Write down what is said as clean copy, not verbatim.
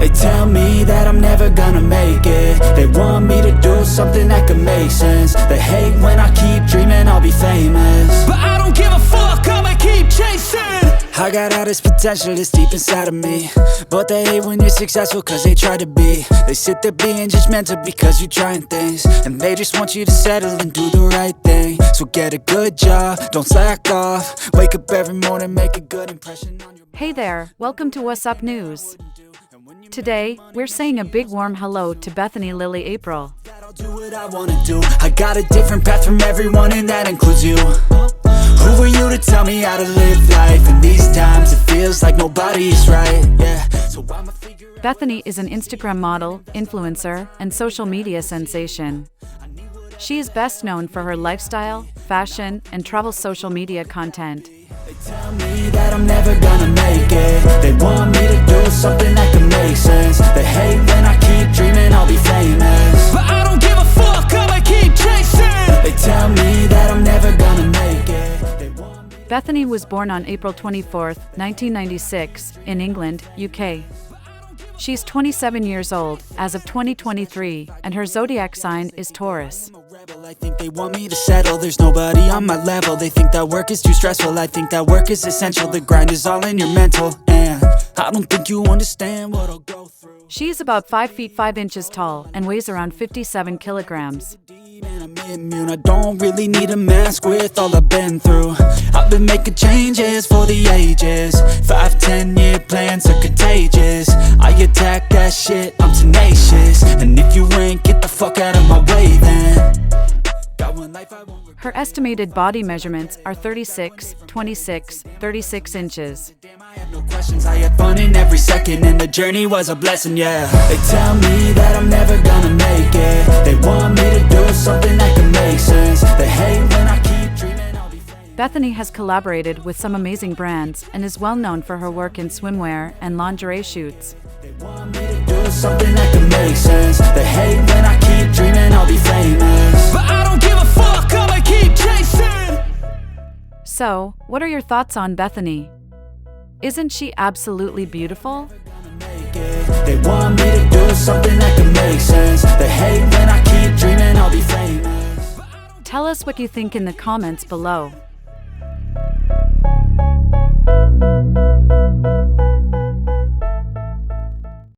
They tell me that I'm never gonna make it. They want me to do something that could make sense. They hate when I keep dreaming I'll be famous, but I don't give a fuck, I'ma keep chasing. I got all this potential that's deep inside of me, but they hate when you're successful cause they try to be. They sit there being judgmental because you're trying things, and they just want you to settle and do the right thing. So get a good job, don't slack off. Wake up every morning, make a good impression on your... Hey there, welcome to Wassup News. Today, we're saying a big warm hello to Bethany Lily April. I'll do what I wanna do. I got a different path from everyone, and that includes you. Who are you to tell me how to live life? In these times, it feels like nobody is right. Yeah. So I'ma figure out... Bethany is an Instagram model, influencer, and social media sensation. She is best known for her lifestyle, fashion, and travel social media content. They tell me that I'm never gonna make it. They want me to do something that can make sense. They hate when I keep dreaming I'll be famous, but I don't give a fuck, I'ma keep chasing. They tell me that I'm never gonna make it. They want me... Bethany was born on April 24, 1996, in England, UK. She's 27 years old, as of 2023, and her zodiac sign is Taurus. I think they want me to settle, there's nobody on my level. They think that work is too stressful, I think that work is essential. The grind is all in your mental, and I don't think you understand what I'll go through. She is about 5 feet 5 inches tall and weighs around 57 kilograms. And I'm immune, I don't really need a mask with all I've been through. I've been making changes for the ages. 5-10 year plans are contagious. I attack that shit, I'm tenacious. And if you ain't, get the fuck out of my way then. Got one life I won't... Her estimated body measurements are 36, 26, 36 inches. Damn, I had no questions, I had fun in every second, and the journey was a blessing, yeah. They tell me that I'm never gonna make it. They want me to do something that can make sense. They hate when I keep dreaming I'll be famous. Bethany has collaborated with some amazing brands and is well known for her work in swimwear and lingerie shoots. They want me to do something that can make sense. They hate when I keep dreaming I'll be famous, but I don't give a fuck, I'ma keep chasing. So, what are your thoughts on Bethany? Isn't she absolutely beautiful? They want me to do something that can make sense. They hate when I keep dreaming I'll be famous. Tell us what you think in the comments below.